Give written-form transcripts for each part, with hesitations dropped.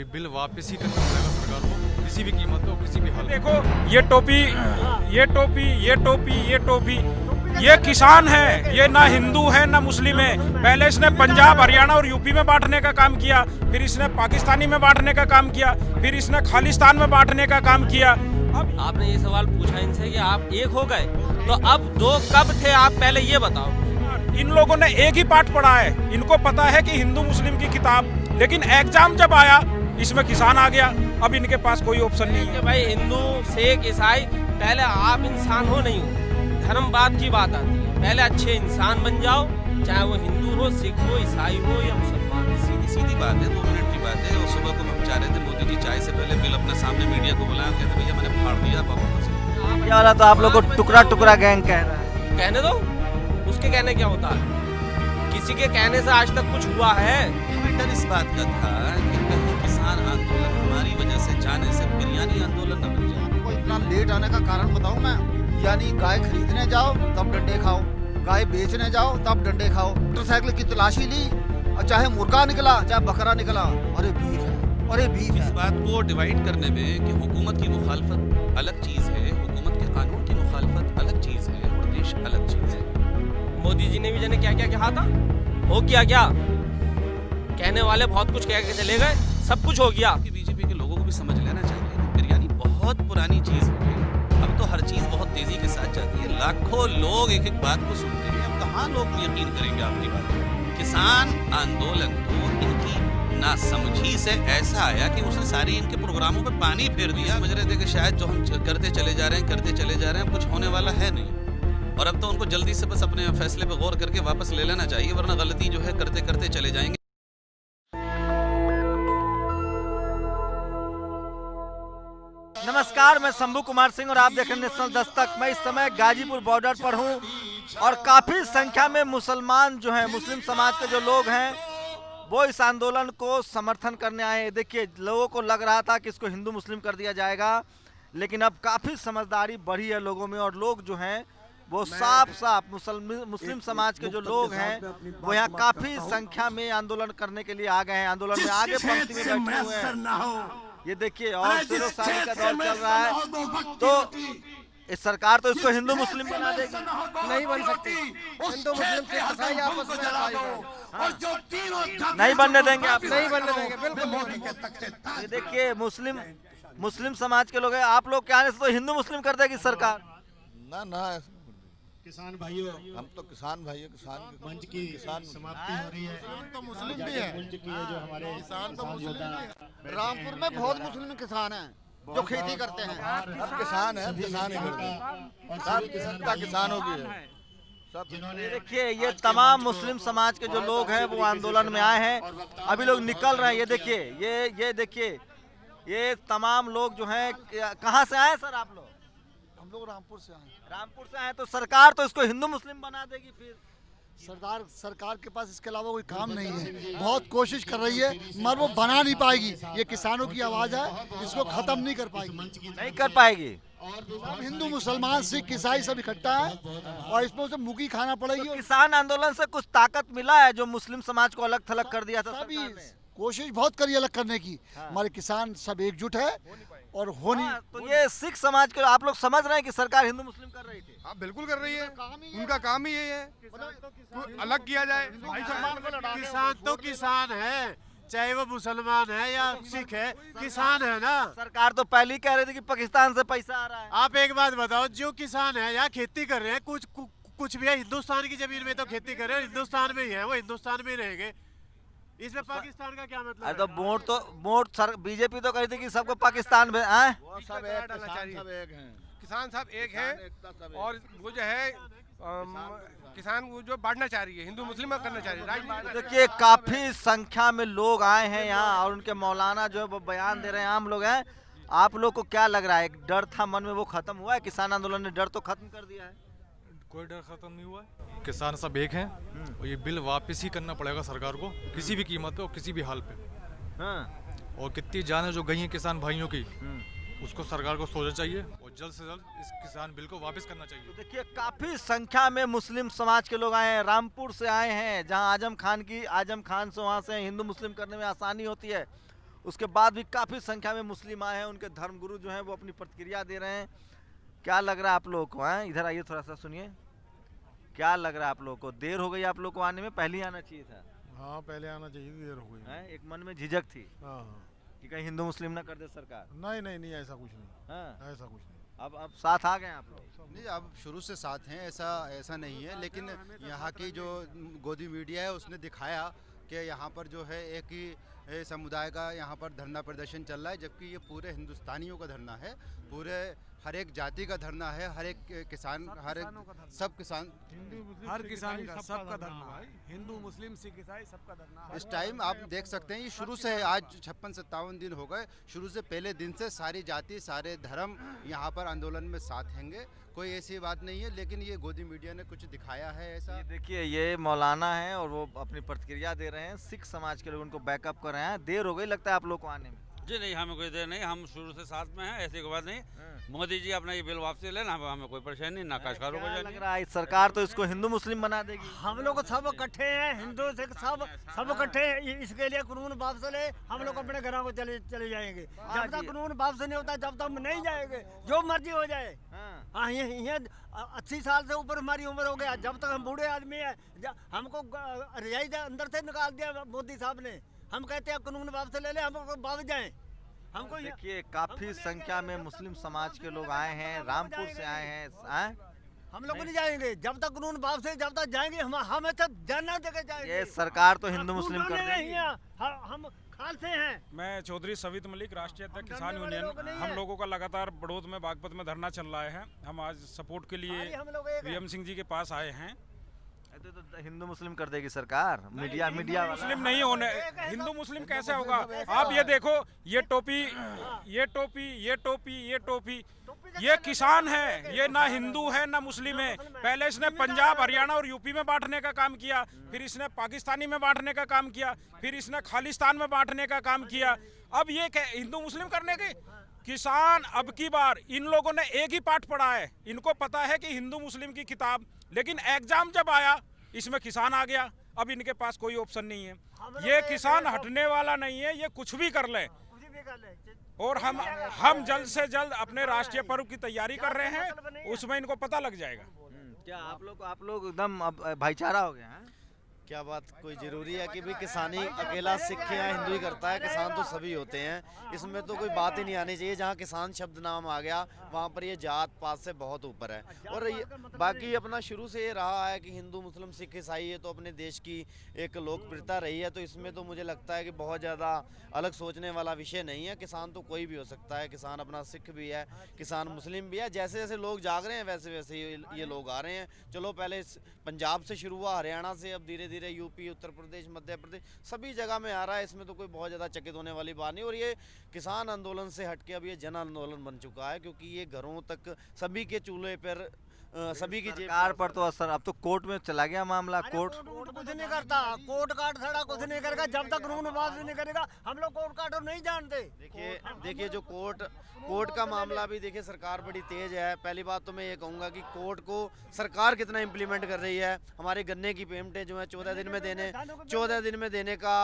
ये बिल वापस ही करना पड़ेगा सरकार को, किसी भी कीमत पे, किसी भी हाल में। देखो ये टोपी, ये टोपी, ये टोपी, ये टोपी, ये किसान है, ये ना हिंदू है ना मुस्लिम है। पहले इसने पंजाब, हरियाणा और यूपी में बांटने का काम किया, फिर इसने पाकिस्तानी में बांटने का काम किया, फिर इसने खालिस्तान में बांटने का काम किया। अब आपने ये सवाल पूछा इनसे कि आप एक हो गए, तो अब दो कब थे आप पहले ये बताओ। इन लोगों ने एक ही पाठ पढ़ा है, इनको पता है कि हिंदू मुस्लिम की किताब, लेकिन एग्जाम जब आया इसमें किसान आ गया। अब इनके पास कोई ऑप्शन नहीं है कि भाई हिंदू, सिख, ईसाई, पहले आप इंसान हो नहीं हो, धर्म बात की बात आती है। पहले अच्छे इंसान बन जाओ, चाहे वो हिंदू हो, सिख हो, ईसाई हो या मुसलमान। सीधी सीधी बात है, 2 मिनट की बात है। और सुबह को हम चाह रहे थे मोदी जी चाय से पहले बिल अपने सामने मीडिया को बुलाया, कहते भैया मैंने फाड़ दिया पापा। ये वाला तो आप लोग को टुकड़ा टुकड़ा गैंग कह रहा है। कहने दो, उसके कहने क्या होता है? किसी के कहने से आज तक कुछ हुआ है? हमें डर इस बात का था कि कहीं किसान आंदोलन हमारी वजह से जाने से बिरयानी आंदोलन न बन जाए। को इतना लेट आने का कारण बताऊं मैं? यानी गाय खरीदने जाओ तब डंडे खाओ, गाय बेचने जाओ तब डंडे खाओ। मोटरसाइकिल की तलाशी ली और चाहे मुर्गा निकला चाहे बकरा निकला, अरे बीफ है, अरे बीफ इस है। बात को डिवाइड करने में कि हुकूमत की मुखालफत अलग चीज है, हुकूमत के कानून की मुखालफत अलग चीज है और देश अलग चीज है। मोदी जी ने भी जाने क्या क्या कहा था, हो गया क्या? कहने वाले बहुत कुछ कह के चले गए, सब कुछ हो गया। कि बीजेपी के लोगों को भी समझ लेना चाहिए, बिरयानी बहुत पुरानी चीज हो गई। अब तो हर चीज बहुत तेजी के साथ जाती है, लाखों लोग एक एक बात को सुनते हैं। अब कहाँ लोग यकीन करेंगे आपकी बात? किसान आंदोलन तो इनकी नासमझी से ऐसा आया कि उसने सारी इनके प्रोग्रामों पे पानी फेर दिया। समझ रहे थे कि शायद जो हम करते चले जा रहे हैं कुछ होने वाला है नहीं। और अब तो उनको जल्दी से बस अपने फैसले पे गौर करके वापस ले लेना चाहिए, वरना गलती जो है करते करते चले जाएंगे। नमस्कार, मैं शंभू कुमार सिंह और आप देख रहे हैं नेशनल दस्तक। मैं इस समय गाजीपुर बॉर्डर पर हूं और काफ़ी संख्या में मुसलमान जो हैं, मुस्लिम समाज के जो लोग हैं, वो इस आंदोलन को समर्थन करने आए हैं। देखिए, लोगों को लग रहा था कि इसको हिंदू मुस्लिम कर दिया जाएगा, लेकिन अब काफ़ी समझदारी बढ़ी है लोगों में और लोग जो हैं वो साफ साफ मुस्लिम समाज के जो लोग हैं वो यहाँ काफ़ी संख्या में आंदोलन करने के लिए आ गए हैं। आंदोलन में आगे पंक्ति में बैठे हुए हैं। ये देखिए, और शेरोशाही का दौर चल रहा है। तो इस सरकार तो इसको हिंदू मुस्लिम बना देगी, नहीं बन सकती। हिंदू मुस्लिम से ईसाई आपस में नहीं बनने देंगे आप, नहीं बनने देंगे, बिल्कुल। ये देखिए, मुस्लिम समाज के लोग हैं, आप लोग के आने से तो हिंदू मुस्लिम कर देगी सरकार। ना ना, किसान भाइयों, हम तो किसान भाइयों, किसान मंच की समाप्ति हो रही है। तो मुस्लिम भी है, मंच की है जो हमारे किसान तो मुस्लिम भी है। रामपुर में बहुत मुस्लिम किसान हैं जो खेती करते हैं। अब किसान है, किसान का किसानों की है सब। ये देखिए, ये तमाम मुस्लिम समाज के जो लोग हैं वो आंदोलन में आए हैं। अभी लोग निकल रहे हैं। ये देखिए, ये देखिए, ये तमाम लोग जो हैं, कहाँ से आए सर आप लोग? हम लोग रामपुर से आए। रामपुर से आए, तो सरकार तो इसको हिंदू मुस्लिम बना देगी फिर। सरकार के पास इसके अलावा कोई काम नहीं है। बहुत कोशिश कर रही है मगर वो बना नहीं पाएगी। ये किसानों की आवाज है, इसको खत्म नहीं कर पाएगी, नहीं कर पाएगी। हिंदू मुसलमान सिख ईसाई सब इकट्ठा है और इसमें उसे मुगी खाना पड़ेगी। तो किसान आंदोलन से कुछ ताकत मिला है जो मुस्लिम समाज को अलग थलग कर दिया था सभी सरकार ने? कोशिश बहुत करी अलग करने की। हमारे किसान सब एकजुट है और हो नहीं। तो ये सिख समाज के आप लोग समझ रहे हैं कि सरकार हिंदू मुस्लिम कर रही थी? हाँ, बिल्कुल कर रही है। उनका काम ही यही है, अलग किया जाए। किसान तो किसान है, चाहे वो मुसलमान है या सिख है, किसान है ना। सरकार तो पहले ही कह रही थी कि पाकिस्तान से पैसा आ रहा है। आप एक बात बताओ, जो किसान है यहाँ खेती कर रहे हैं, कुछ भी है, हिंदुस्तान की जमीन में तो खेती कर रहे हैं, हिंदुस्तान में ही है, वो हिंदुस्तान में रहेंगे। इसमें पाकिस्तान का क्या मतलब है? तो वोट बीजेपी तो कहती थी कि सबको पाकिस्तान में आए। सब एक हैं, किसान साहब एक है और वो जो है किसान वो जो बांटना चाह रही है, हिंदू मुस्लिम करना चाह रही है। देखिए, काफी संख्या में लोग आए हैं यहाँ और उनके मौलाना जो है वो बयान दे रहे हैं, आम लोग हैं। आप लोग को क्या लग रहा है, एक डर था मन में वो खत्म हुआ है? किसान आंदोलन ने डर तो खत्म कर दिया है। कोई डर खत्म नहीं हुआ है, किसान सब एक हैं और ये बिल वापस ही करना पड़ेगा सरकार को, किसी भी कीमत पे और किसी भी हाल पे। और कितनी जानें जो गई हैं किसान भाइयों की, उसको सरकार को सोचना चाहिए और जल्द से जल्द इस किसान बिल को वापस करना चाहिए। तो देखिए, काफी संख्या में मुस्लिम समाज के लोग आए हैं, रामपुर से आए हैं, जहां आजम खान से वहां से हिंदू मुस्लिम करने में आसानी होती है। उसके बाद भी काफ़ी संख्या में मुस्लिम आए हैं, उनके धर्मगुरु जो हैं वो अपनी प्रतिक्रिया दे रहे हैं। क्या लग रहा है आप लोगों को? हैं, इधर आइए थोड़ा सा सुनिए, क्या लग रहा है आप लोगों को? देर हो गई आप लोग को आने में, पहले ही आना चाहिए था? हाँ पहले आना चाहिए, देर हो गई। हैं, एक मन में झिझक थी हाँ हाँ, कि कहीं हिंदू मुस्लिम ना कर दे सरकार। नहीं नहीं नहीं, ऐसा कुछ नहीं, हाँ, ऐसा कुछ नहीं। अब साथ आ गए आप लोग? नहीं, अब शुरू से साथ हैं, ऐसा नहीं है, लेकिन यहाँ की जो गोदी मीडिया है उसने दिखाया कि यहाँ पर जो है एक ही समुदाय का यहाँ पर धरना प्रदर्शन चल रहा है, जबकि ये पूरे हिंदुस्तानियों का धरना है, पूरे हर एक जाति का धरना है, हर एक किसान, हर एक सब किसान, हर किसान का सबका धरना है, हिंदू मुस्लिम सिख ईसाई सबका धरना है। इस टाइम आप देख सकते हैं ये शुरू से है, आज 56-57 दिन हो गए, शुरू से पहले दिन से सारी जाति सारे धर्म यहाँ पर आंदोलन में साथ हैंगे, कोई ऐसी बात नहीं है, लेकिन ये गोदी मीडिया ने कुछ दिखाया है ऐसा। ये देखिए, ये मौलाना है और वो अपनी प्रतिक्रिया दे रहे हैं, सिख समाज के लोग उनको बैकअप कर रहे हैं। देर हो गई लगता है आप लोग को आने में? जी नहीं, हमें कोई देर नहीं, हम शुरू से साथ में हैं, ऐसी कोई बात नहीं। मोदी जी अपना ये बिल वापसी लेना, हमें कोई परेशानी नहीं, ना काश्तकारों को लग रहा है सरकार तो इसको हिंदू मुस्लिम बना देगी। हम लोग सब इकट्ठे हैं, हिंदू सिख सब इकट्ठे हैं, इसके लिए कानून वापस ले, हम लोग अपने घरों को चले जाएंगे। जब तक कानून वापस नहीं होता जब तक हम नहीं जाएंगे, जो मर्जी हो जाए। हाँ, ये 80 साल से ऊपर हमारी उम्र हो गया, जब तक हम बूढ़े आदमी है, हमको रजाई अंदर से निकाल दिया मोदी साहब ने। हम कहते हैं कानून वापस ले ले, हम वापस जाएं। हमको देखिए, काफी संख्या में मुस्लिम समाज के लोग आए हैं, रामपुर से आए हैं। हम लोग नहीं जाएंगे जब तक कानून वापस है, जब तक जाएंगे हम जानना देके जाएंगे। ये सरकार तो हिंदू मुस्लिम कर देगी। हम खालसे हैं। मैं चौधरी सवित मलिक, राष्ट्रीय अध्यक्ष किसान यूनियन। हम लोगों का लगातार बड़ौद में बागपत में धरना चल रहा है। हम आज सपोर्ट के लिए वीएम सिंह जी के पास आए हैं। तो हिंदू मुस्लिम कर देगी सरकार, मीडिया मुस्लिम नहीं होने, हिंदू मुस्लिम कैसे होगा? आप ये देखो, ये टोपी, ये टोपी, ये टोपी, ये टोपी, ये किसान है, ये ना हिंदू है ना मुस्लिम है। पहले इसने पंजाब, हरियाणा और यूपी में बांटने का काम किया, फिर इसने पाकिस्तानी में बांटने का काम किया, फिर इसने खालिस्तान में बांटने का काम किया। अब ये हिंदू मुस्लिम करने के किसान, अब की बार इन लोगों ने एक ही पाठ पढ़ा है, इनको पता है कि हिंदू मुस्लिम की किताब, लेकिन एग्जाम जब आया इसमें किसान आ गया। अब इनके पास कोई ऑप्शन नहीं है, ये किसान हटने वाला नहीं है, ये कुछ भी कर ले। और हम जल्द से जल्द अपने राष्ट्रीय पर्व की तैयारी कर रहे हैं, उसमें इनको पता लग जाएगा। क्या आप लोग एकदम अब भाईचारा हो गया है? क्या बात कोई ज़रूरी है कि भी किसानी अकेला सिख या हिंदू ही करता है? किसान तो सभी होते हैं, इसमें तो कोई बात ही नहीं आनी चाहिए। जहाँ किसान शब्द नाम आ गया वहाँ पर ये जात पात से बहुत ऊपर है। और बाकी अपना शुरू से ये रहा है कि हिंदू मुस्लिम सिख ईसाई ये तो अपने देश की एक लोकप्रियता रही है, तो इसमें तो मुझे लगता है कि बहुत ज़्यादा अलग सोचने वाला विषय नहीं है। किसान तो कोई भी हो सकता है, किसान अपना सिख भी है, किसान मुस्लिम भी है। जैसे जैसे लोग जाग रहे हैं वैसे वैसे ये लोग आ रहे हैं। चलो पहले पंजाब से शुरू हुआ, हरियाणा से, अब धीरे धीरे यूपी, उत्तर प्रदेश, मध्य प्रदेश, सभी जगह में आ रहा है। इसमें तो कोई बहुत ज़्यादा चकित होने वाली बात नहीं। और ये किसान आंदोलन से हटके अब ये जन आंदोलन बन चुका है, क्योंकि ये घरों तक सभी के चूल्हे पर सभी की सरकार पर तो असर, अब तो कोर्ट में चला गया मामला। कोर्ट कुछ नहीं करता, कोर्ट काट छड़ा कुछ नहीं करेगा जब तक कानून वापस नहीं करेगा। हम लोग कोर्ट काट नहीं जानते। देखिए जो कोर्ट का मामला भी देखिए, सरकार बड़ी तेज है। पहली बात तो मैं ये कहूँगा कि कोर्ट को सरकार कितना इम्प्लीमेंट कर रही है। हमारे गन्ने की पेमेंटें जो है 14 दिन में देने का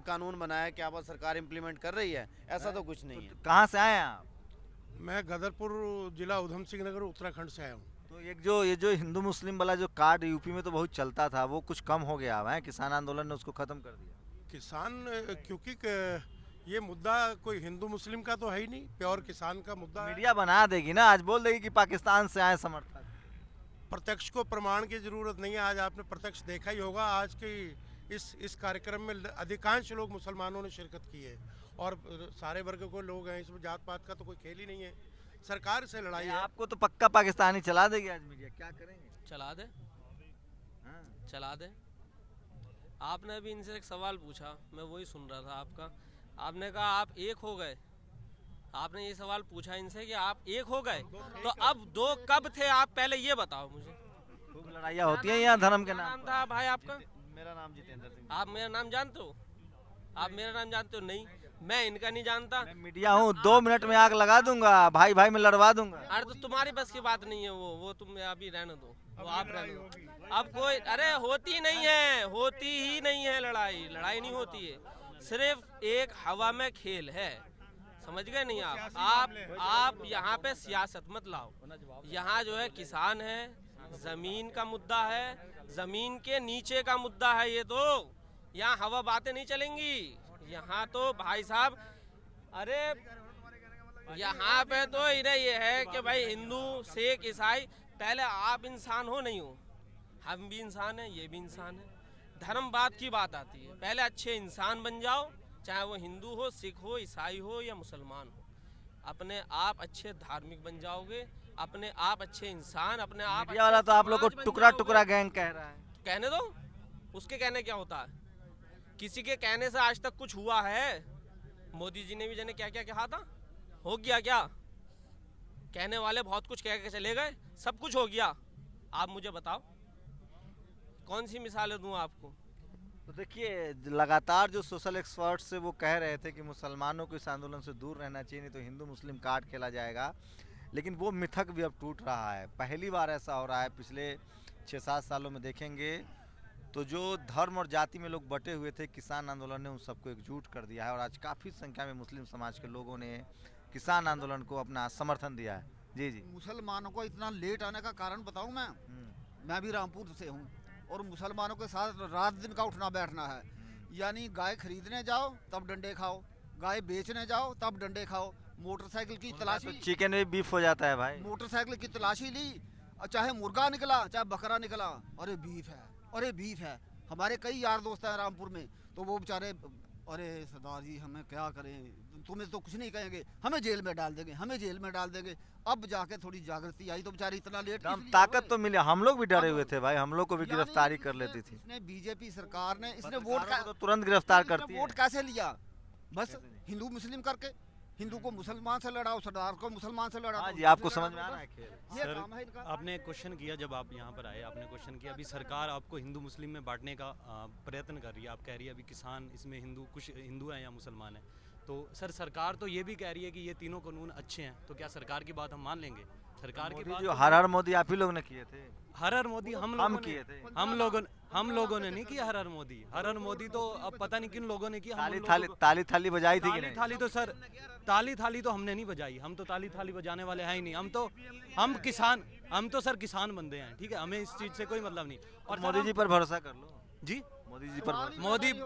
कानून बनाया है, क्या बात सरकार इम्प्लीमेंट कर रही है? ऐसा तो कुछ नहीं है। कहाँ से आए हैं आप? मैं गदरपुर जिला उधम सिंह नगर उत्तराखंड से आया हूँ। तो ये जो हिंदू मुस्लिम वाला जो कार्ड यूपी में तो बहुत चलता था, वो कुछ कम हो गया है, किसान आंदोलन ने उसको खत्म कर दिया। किसान, क्योंकि ये मुद्दा कोई हिंदू मुस्लिम का तो है ही नहीं, प्योर किसान का मुद्दा है। मीडिया बना देगी ना, आज बोल देगी कि पाकिस्तान से आए समर्थक। प्रत्यक्ष को प्रमाण की जरूरत नहीं है, आज आपने प्रत्यक्ष देखा ही होगा। आज की इस कार्यक्रम में अधिकांश लोग मुसलमानों ने शिरकत की है और सारे वर्ग को लोग हैं, इसमें जात पात का तो कोई खेल ही नहीं है। सरकार से लड़ाई है। आपको तो पक्का पाकिस्तानी चला देगी आज मीडिया, क्या करेंगे? चला दे, चला दे। आपने अभी इनसे एक सवाल पूछा, मैं वही सुन रहा था आपका। आपने कहा आप एक हो गए, आपने ये सवाल पूछा इनसे कि आप एक हो गए, तो अब दो कब थे आप पहले ये बताओ मुझे। खूब लड़ाइयाँ होती हैं यहाँ धर्म के नाम था भाई आपका? मेरा नाम जितेंद्र सिंह। आप मेरा नाम जानते हो? आप मेरा नाम जानते हो? नहीं, मैं इनका नहीं जानता। मैं मीडिया हूँ, 2 मिनट में आग लगा दूंगा, भाई भाई में लड़वा दूंगा। अरे तो तुम्हारी बस की बात नहीं है वो तुम अभी रहने दो, वो आप रहने दो। अब कोई, अरे होती नहीं है, होती ही नहीं है लड़ाई नहीं होती है। सिर्फ एक हवा में खेल है, समझ गए नहीं आप यहाँ पे सियासत मत लाओ। यहाँ जो है किसान है, जमीन का मुद्दा है, जमीन के नीचे का मुद्दा है ये। तो यहाँ हवा बातें नहीं चलेंगी। यहाँ तो भाई साहब, अरे यहाँ पे तो इन्हें ये है कि भाई हिंदू सिख ईसाई, पहले आप इंसान हो नहीं हो, हम भी इंसान हैं, ये भी इंसान है। धर्म बात की बात आती है, पहले अच्छे इंसान बन जाओ, चाहे वो हिंदू हो, सिख हो, ईसाई हो या मुसलमान हो। अपने आप अच्छे धार्मिक बन जाओगे, अपने आप अच्छे इंसान, अपने आप मीडिया वाला तो आप लोग को टुकड़ा टुकड़ा गैंग कह रहा है। कहने दो, उसके कहने क्या होता है? किसी के कहने से आज तक कुछ हुआ है? मोदी जी ने भी जाने क्या क्या कहा था, हो गया क्या? कहने वाले बहुत कुछ कह के चले गए, सब कुछ हो गया। आप मुझे बताओ कौन सी मिसालें दूं आपको? तो देखिए, लगातार जो सोशल एक्सपर्ट्स से वो कह रहे थे कि मुसलमानों को इस आंदोलन से दूर रहना चाहिए, नहीं तो हिंदू मुस्लिम काट खेला जाएगा, लेकिन वो मिथक भी अब टूट रहा है। पहली बार ऐसा हो रहा है पिछले 6-7 सालों में देखेंगे तो जो धर्म और जाति में लोग बटे हुए थे, किसान आंदोलन ने उन सबको एकजुट कर दिया है और आज काफ़ी संख्या में मुस्लिम समाज के लोगों ने किसान आंदोलन को अपना समर्थन दिया है। जी जी। मुसलमानों को इतना लेट आने का कारण बताऊं मैं भी रामपुर से हूँ और मुसलमानों के साथ रात दिन का उठना बैठना है। यानी गाय खरीदने जाओ तब डंडे खाओ, गाय बेचने जाओ तब डंडे खाओ, मोटरसाइकिल की तलाशी, तो चिकन में बीफ हो जाता है भाई। मोटरसाइकिल की तलाशी ली, चाहे मुर्गा निकला चाहे बकरा निकला, अरे बीफ है, अरे बीफ है। हमारे कई यार दोस्त हैं रामपुर में, तो वो बेचारे, अरे सरदार जी हमें क्या करें, तुम्हें तो कुछ नहीं कहेंगे, हमें जेल में डाल देंगे, हमें जेल में डाल देंगे। अब जाके थोड़ी जागृति आई तो बेचारे इतना लेट, ताकत तो मिले। हम लोग भी डरे हुए थे भाई, हम लोग को भी गिरफ्तारी कर लेती थी। इसने बीजेपी सरकार ने इसने वोट तो तुरंत गिरफ्तार करती है। वोट कैसे लिया? बस हिंदू मुस्लिम करके, हिंदू को मुसलमान से लड़ाओ, सरदार को मुसलमान से लड़ाओ। जी, आपको समझ में आ रहा है खेल? ये काम है इनका। आपने क्वेश्चन किया, जब आप यहाँ पर आए आपने क्वेश्चन किया, अभी सरकार आपको हिंदू मुस्लिम में बांटने का प्रयत्न कर रही है। आप कह रही है अभी किसान इसमें हिंदू, कुछ हिंदू हैं या मुसलमान हैं। तो सर सरकार तो ये भी कह रही है कि ये तीनों कानून अच्छे हैं, तो क्या सरकार की बात हम मान लेंगे? सरकार की बात जो हर हर मोदी आप ही लोग ने किए थे। हर हर मोदी हम किए थे। हम लोगों ने नहीं किया हर हर मोदी। हर हर मोदी तो अब पता नहीं किन लोगों ने किया। ताली थाली बजाई थी कि नहीं? थाली तो सर, ताली थाली तो हमने नहीं बजाई। हम तो ताली थाली बजाने वाले हैं ही नहीं। हम तो सर किसान बंदे हैं, ठीक है, हमें इस चीज से कोई मतलब नहीं। और मोदी जी पर भरोसा कर लो जी। मोदी जी पर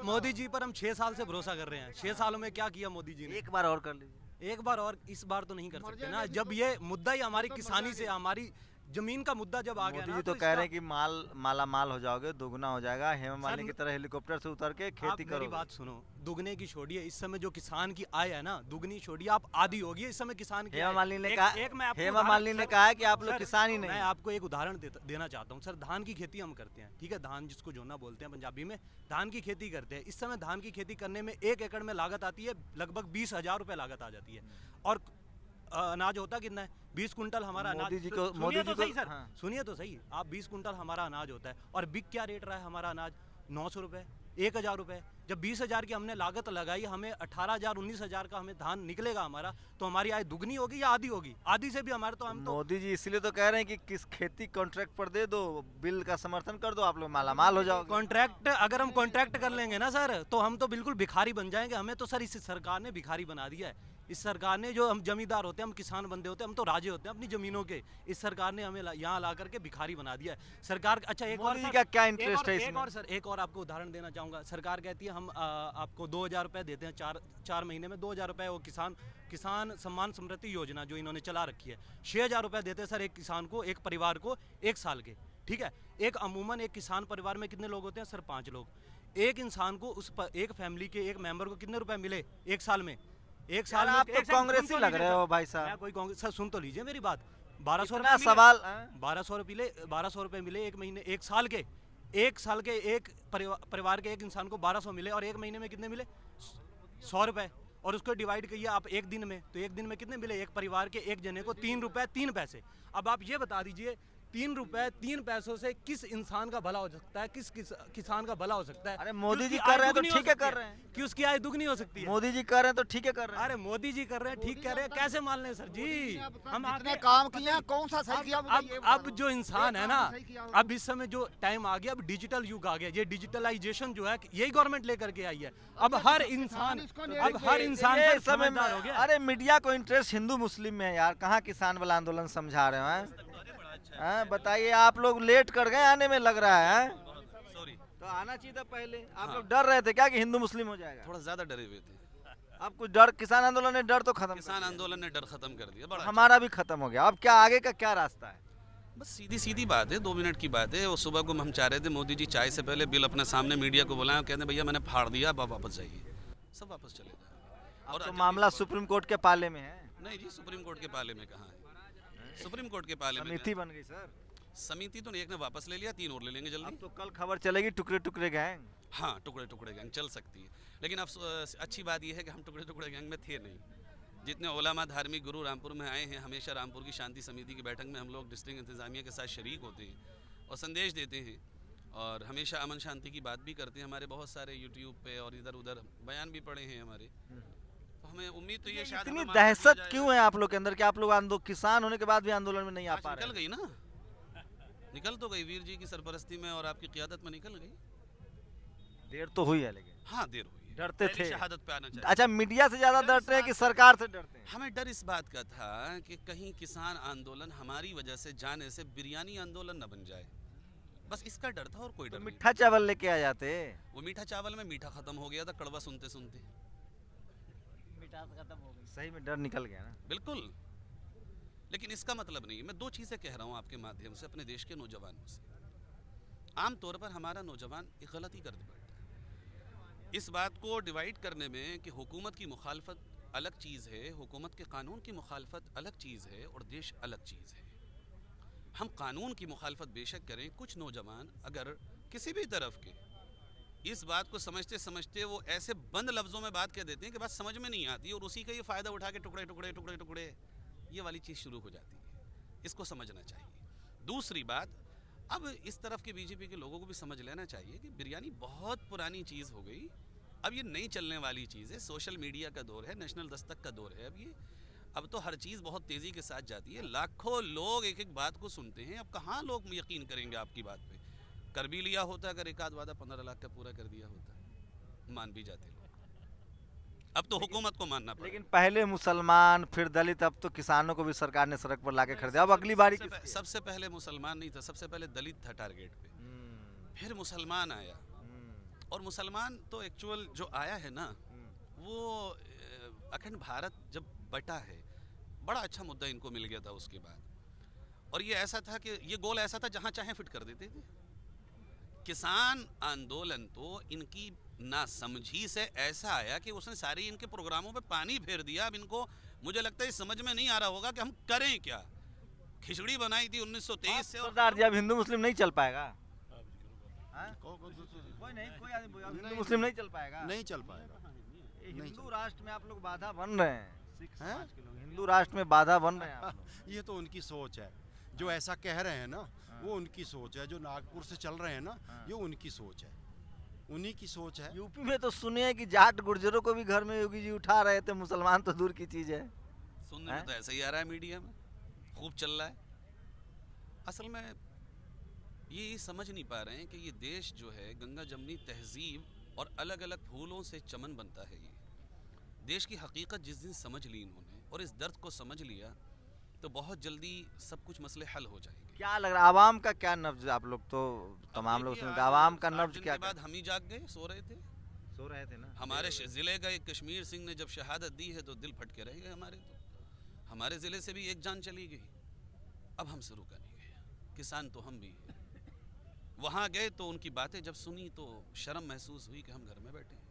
मोदी जी पर हम 6 साल से भरोसा कर रहे हैं। 6 सालों में क्या किया मोदी जी ने? एक बार और कर लीजिए। एक बार और, इस बार तो नहीं कर सकते ना, जब ये मुद्दा ही हमारी किसानी से, हमारी जमीन का मुद्दा जब आ गया। मोदी जी तो कह रहे हैं कि माला माल हो जाओगे, दोगुना हो जाएगा, हेमा मालिनी की तरह हेलीकॉप्टर से उतर के खेती करो। मेरी बात सुनो, दुगने की छोड़िए, इस समय जो किसान की आय है ना, दुगनी छोड़िए, आप आधी होगी इस समय किसान की। हेमा मालिनी ने कहा है कि आप लोग किसान ही नहीं। मैं आपको एक उदाहरण देना चाहता हूँ सर। धान की खेती हम करते हैं, ठीक है, धान जिसको जोना बोलते हैं पंजाबी में, धान की खेती करते हैं। इस समय धान की खेती करने में 1 एकड़ में लागत आती है लगभग 20,000 रुपए लागत आ जाती है। और अनाज होता कितना है? 20 कुंटल हमारा अनाज। सुनिए तो सही सर, सुनिए तो सही। आप 20 कुंटल हमारा अनाज होता है और बिक क्या रेट रहा है हमारा अनाज? 900 रुपए, 1,000 रुपए। जब 20,000 की हमने लागत लगाई, हमें 18,000 19,000 का हमें धान निकलेगा हमारा, तो हमारी आय दुगनी होगी या आधी होगी? आधी से भी हमारे तो हम तो। मोदी जी इसलिए तो कह रहे हैं कि किस खेती कॉन्ट्रैक्ट पर दे दो, बिल का समर्थन कर दो, आप लोग माला माल हो जाओगे। कॉन्ट्रैक्ट, अगर हम कॉन्ट्रैक्ट कर लेंगे ना सर, तो हम तो बिल्कुल भिखारी बन जाएंगे। हमें तो सर इस सरकार ने भिखारी बना दिया है। इस सरकार ने, जो हम जमींदार होते हैं, हम किसान बंदे होते हैं, हम तो राजे होते हैं अपनी जमीनों के, इस सरकार ने हमें यहाँ ला करके भिखारी बना दिया है सरकार। अच्छा, एक और का क्या इंटरेस्ट है इसमें? एक और आपको उदाहरण देना चाहूँगा। सरकार कहती है हम आपको 2,000 रुपए देते हैं, 4 महीने में 2,000 रुपए। वो किसान सम्मान समृद्धि योजना जो इन्होंने चला रखी है, 6,000 रुपए देते हैं सर एक किसान को, एक परिवार को, 1 साल के, ठीक है। अमूमन एक किसान परिवार में कितने लोग होते हैं सर? 5 लोग। एक इंसान को, एक फैमिली के एक मेंबर को कितने रुपए मिले 1 साल में? 1 साल में आप तो कांग्रेसी लग रहे हो भाई साहब। मैं कोई कांग्रेस, सर सुन तो लीजिए मेरी बात। 1200 रुपए मिले 1 महीने, 1 साल के। 1 साल के एक परिवार के एक इंसान को 1200 मिले, और 1 महीने में कितने मिले? 100 रुपए। और उसको डिवाइड करिए आप 1 दिन में, तो 1 दिन में कितने मिले? एक परिवार के एक जने को 3 रुपए 3 पैसे। अब आप ये बता दीजिए 3 रुपए 3 पैसों से किस इंसान का भला हो सकता है, किस किसान का भला हो सकता है? अरे मोदी जी कर रहे हैं तो ठीक है कर रहे हैं कि उसकी आय दुगनी हो सकती है। मोदी जी कर रहे हैं तो ठीक है कर रहे हैं। अरे मोदी जी कर रहे हैं, ठीक कह रहे हैं, कैसे मान लें सर जी? हम जितने काम किए कौन सा सही किया? अब जो इंसान है ना, अब इस समय जो टाइम आ गया, अब डिजिटल युग आ गया, ये डिजिटलाइजेशन जो है यही गवर्नमेंट लेकर के आई है। अब हर इंसान सर समझदार हो गया। अरे मीडिया को इंटरेस्ट हिंदू मुस्लिम में है यार, कहाँ किसान वाला आंदोलन समझा रहे हैं? बताइए, आप लोग लेट कर गए आने में लग रहा है। सॉरी, तो आना चाहिए था पहले। आप लोग डर रहे थे क्या कि हिंदू मुस्लिम हो जाएगा? थोड़ा ज्यादा डरे हुए थे। अब कुछ डर, किसान आंदोलन ने डर तो खत्म, किसान आंदोलन ने डर खत्म कर दिया। बड़ा हमारा भी खत्म हो गया। अब क्या आगे का क्या रास्ता है? बस सीधी सीधी बात है, 2 मिनट की बात है। वो सुबह को हम चाह रहे थे मोदी जी चाय से पहले बिल अपने सामने मीडिया को बुलाएं, कहते भैया मैंने फाड़ दिया, अब आप वापस जाइए, सब वापस चले जाए। और तो मामला सुप्रीम कोर्ट के पाले में है। नहीं जी, सुप्रीम कोर्ट के पाले में कहाँ है? सुप्रीम कोर्ट के पाले में समिति बन गई सर। समिति तो एक ने वापस ले लिया, 3 और ले लेंगे जल्दी। अब तो कल खबर चलेगी टुकड़े टुकड़े गैंग। हाँ, टुकड़े टुकड़े गैंग चल सकती है, लेकिन अब अच्छी बात यह है कि हम टुकड़े टुकड़े गैंग में थे नहीं। जितने ओलामा धार्मिक गुरु रामपुर में आए हैं, हमेशा रामपुर की शांति समिति की बैठक में हम लोग डिस्ट्रिक्ट इंतजामिया के साथ शरीक होते हैं और संदेश देते हैं, और हमेशा अमन शांति की बात भी करते हैं। हमारे बहुत सारे यूट्यूब पे और इधर उधर बयान भी पड़े हैं हमारे। तो हमें उम्मीद तो ये शायद इतनी दहशत क्यों है आप लोग के अंदर कि आप लोग किसान होने के बाद भी आंदोलन में नहीं आ पा रहे? निकल गई ना, निकल तो गई, वीर जी की सरपरस्ती में और आपकी क़ियादत में निकल गई। देर तो हुई है, लेकिन हाँ देर हुई, डरते थे। शहादत पे आना चाहिए। अच्छा, मीडिया से ज्यादा डरते हैं कि सरकार से डरते हैं? हमें डर इस बात का था कि कहीं किसान आंदोलन हमारी वजह से जाने से बिरयानी आंदोलन न बन जाए, बस इसका डर था और कोई डर नहीं। मीठा चावल लेके आ जाते। वो मीठा चावल में मीठा खत्म हो गया था, कड़वा सुनते सुनते मिठास खत्म हो गई। सही में डर निकल गया ना। बिल्कुल, लेकिन इसका मतलब नहीं है। मैं 2 चीज़ें कह रहा हूँ आपके माध्यम से अपने देश के नौजवानों से। आम तौर पर हमारा नौजवान एक गलती कर बैठता है इस बात को डिवाइड करने में कि हुकूमत की मुखालफत अलग चीज़ है, हुकूमत के कानून की मुखालफत अलग चीज़ है और देश अलग चीज़ है। हम कानून की मुखालफत बेशक करें, कुछ नौजवान अगर किसी भी तरफ के इस बात को समझते समझते वो ऐसे बंद लफ्ज़ों में बात कह देते हैं कि बात समझ में नहीं आती और उसी का ये फ़ायदा उठा के टुकड़े टुकड़े टुकड़े टुकड़े ये वाली चीज़ शुरू हो जाती है। इसको समझना चाहिए। दूसरी बात, अब इस तरफ के बीजेपी के लोगों को भी समझ लेना चाहिए कि बिरयानी बहुत पुरानी चीज़ हो गई, अब ये नहीं चलने वाली चीज़ है। सोशल मीडिया का दौर है, नेशनल दस्तक का दौर है। अब तो हर चीज़ बहुत तेज़ी के साथ जाती है, लाखों लोग एक एक बात को सुनते हैं। अब कहाँ लोग यकीन करेंगे आपकी बात पे? कर भी लिया होता, अगर एक आध वादा 15 लाख का पूरा कर दिया होता, मान भी जाते लोग। अब तो हुकूमत को मानना पड़ेगा। लेकिन पहले मुसलमान, फिर दलित, अब तो किसानों को भी सरकार ने सड़क पर लाके खरीदा। अब अगली बारी सबसे पहले मुसलमान नहीं था, सबसे पहले दलित था टारगेट पे, फिर मुसलमान आया। और मुसलमान तो एक्चुअल जो आया है ना, वो अखंड भारत जब बटा है, बड़ा अच्छा मुद्दा इनको मिल गया था उसके बाद। और ये ऐसा था कि ये गोल ऐसा था जहाँ चाहे फिट कर देते थे। किसान आंदोलन तो इनकी नासमझी से ऐसा आया कि उसने सारी इनके प्रोग्रामों पे पानी फेर दिया। अब इनको मुझे लगता है समझ में नहीं आ रहा होगा कि हम करें क्या। खिचड़ी बनाई थी 1923 से। सरदार जी, अब हिंदू मुस्लिम नहीं चल पाएगा? कोई नहीं, कोई आदमी हिंदू मुस्लिम नहीं चल पाएगा? नहीं चल पाएगा। हिंदू राष्ट्र में आप लोग बाधा बन रहे हैं, सिख समाज के लोग हिंदू राष्ट्र में बाधा बन रहे हैं आप लोग। ये तो उनकी सोच है, जो ऐसा कह रहे हैं ना, वो उनकी सोच है। जो नागपुर से चल रहे हैं ना, ये उनकी सोच है, उन्हीं की सोच है। यूपी में तो सुने हैं कि जाट गुर्जरों को भी घर में योगी जी उठा रहे थे, मुसलमान तो दूर की चीज है। सुनने में तो ऐसा ही आ रहा है, मीडिया में खूब चल रहा है। असल में ये समझ नहीं पा रहे हैं कि ये देश जो है गंगा जमनी तहजीब और अलग अलग फूलों से चमन बनता है। ये देश की हकीकत जिस दिन समझ ली इन्होंने और इस दर्द को समझ लिया, तो बहुत जल्दी सब कुछ मसले हल हो जाएंगे। क्या लग रहा है आवाम का क्या नब्ज? आप लोग तो तमाम लोग सुनते, आवाम का नब्ज क्या? बाद हम ही जाग गए, सो रहे थे ना। हमारे जिले का एक कश्मीर सिंह ने जब शहादत दी है तो दिल फट के रह गए हमारे। तो हमारे ज़िले से भी एक जान चली गई, अब हमसे रुका नहीं गया। किसान तो हम भी वहाँ गए तो उनकी बातें जब सुनी तो शर्म महसूस हुई कि हम घर में बैठे हैं।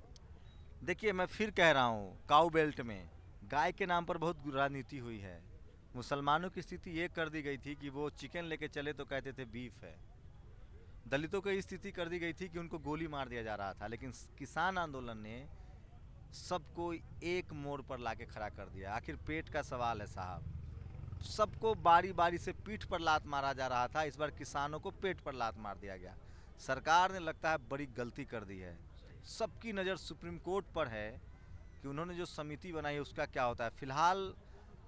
देखिए, मैं फिर कह रहा हूँ, काऊ बेल्ट में गाय के नाम पर बहुत राजनीति हुई है। मुसलमानों की स्थिति ये कर दी गई थी कि वो चिकन लेके चले तो कहते थे बीफ है। दलितों की स्थिति कर दी गई थी कि उनको गोली मार दिया जा रहा था। लेकिन किसान आंदोलन ने सबको एक मोड़ पर लाके खड़ा कर दिया। आखिर पेट का सवाल है साहब, सबको बारी बारी से पीठ पर लात मारा जा रहा था, इस बार किसानों को पेट पर लात मार दिया गया। सरकार ने लगता है बड़ी गलती कर दी है। सबकी नज़र सुप्रीम कोर्ट पर है कि उन्होंने जो समिति बनाई है उसका क्या होता है। फिलहाल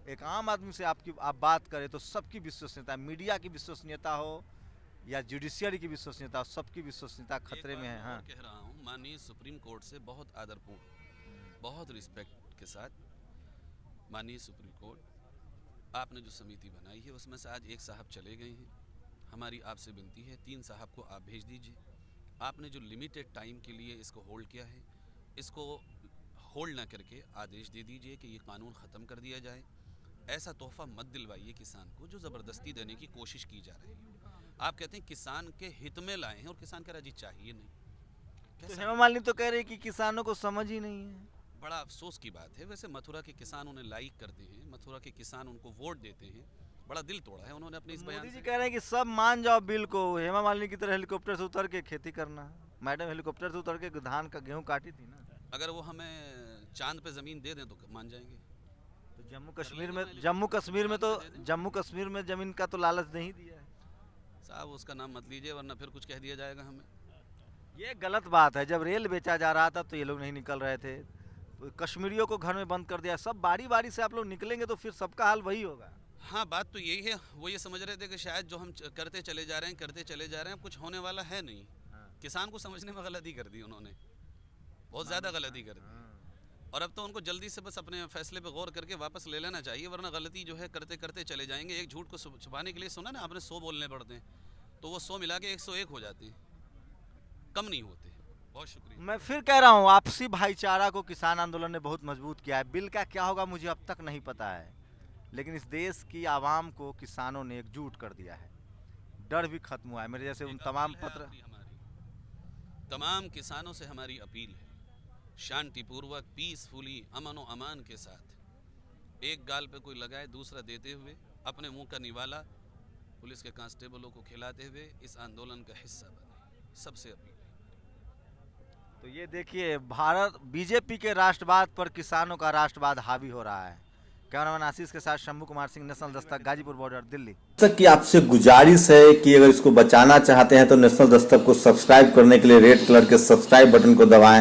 एक आम आदमी से आप बात करें तो सबकी विश्वसनीयता, मीडिया की विश्वसनीयता हो या जुडिशियरी की विश्वसनीयता हो, सबकी विश्वसनीयता खतरे में है। हाँ, कह रहा हूँ, माननीय सुप्रीम कोर्ट से बहुत आदरपूर्ण, बहुत रिस्पेक्ट के साथ, माननीय सुप्रीम कोर्ट, आपने जो समिति बनाई है उसमें से आज एक साहब चले गए हैं। हमारी आपसे विनती है 3 साहब को आप भेज दीजिए। आपने जो लिमिटेड टाइम के लिए इसको होल्ड किया है, इसको होल्ड ना करके आदेश दे दीजिए कि ये कानून ख़त्म कर दिया जाए। ऐसा तोहफा मत दिलवाइए किसान को जो ज़बरदस्ती देने की कोशिश की जा रही है। आप कहते हैं किसान के हित में लाए हैं और किसान कह रहा जी चाहिए नहीं। तो हेमा मालिनी तो कह रही कि किसानों को समझ ही नहीं है। बड़ा अफसोस की बात है। वैसे मथुरा के किसान उन्हें लाइक करते हैं, मथुरा के किसान उनको वोट देते हैं। बड़ा दिल तोड़ा है उन्होंने अपने इस बयान मोदी जी से। कह रहे हैं कि सब मान जाओ बिल को, हेमा मालिनी की तरह हेलीकॉप्टर से उतर के खेती करना। मैडम हेलीकॉप्टर से उतर के धान का गेहूं काटी थी ना। अगर वो हमें चांद पे ज़मीन दे दें तो मान जाएंगे। तो जम्मू कश्मीर में जमीन का तो लालच नहीं दिया है साहब, उसका नाम मत लीजिए वरना फिर कुछ कह दिया जाएगा हमें। ये गलत बात है। जब रेल बेचा जा रहा था तो ये लोग नहीं निकल रहे थे, तो कश्मीरियों को घर में बंद कर दिया। सब बारी बारी से आप लोग निकलेंगे तो फिर सबका हाल वही होगा। हाँ, बात तो यही है। वो ये समझ रहे थे कि शायद जो हम करते चले जा रहे हैं कुछ होने वाला है नहीं। किसान को समझने में गलती कर दी उन्होंने, बहुत ज़्यादा गलती कर दी। और अब तो उनको जल्दी से बस अपने फैसले पे गौर करके वापस ले लेना चाहिए, वरना गलती जो है करते करते चले जाएंगे। एक झूठ को छुपाने के लिए सुना ना आपने 100 बोलने पड़ते हैं, तो वो 100 मिला के 101 हो जाते हैं, कम नहीं होते। बहुत शुक्रिया। मैं फिर कह रहा हूँ, आपसी भाईचारा को किसान आंदोलन ने बहुत मजबूत किया है। बिल का क्या होगा मुझे अब तक नहीं पता है, लेकिन इस देश की आवाम को किसानों ने एकजुट कर दिया है। डर भी खत्म हुआ है। मेरे जैसे उन तमाम तमाम किसानों से हमारी अपील है, शांतिपूर्वक, पीसफुली, अमन व अमान के साथ, एक गाल पे कोई लगाए दूसरा देते हुए, अपने मुंह का निवाला पुलिस के कांस्टेबलों को खिलाते हुए इस आंदोलन का हिस्सा बने। सबसे अपील है। तो ये देखिए, भारत बीजेपी के राष्ट्रवाद पर किसानों का राष्ट्रवाद हावी हो रहा है। कैमरामैन आशीष के साथ शंभू कुमार सिंह, नेशनल दस्तक, गाजीपुर बॉर्डर, दिल्ली। तक की आपसे गुजारिश है कि अगर इसको बचाना चाहते हैं तो नेशनल दस्तक को सब्सक्राइब करने के लिए रेड कलर के सब्सक्राइब बटन को दबाएं।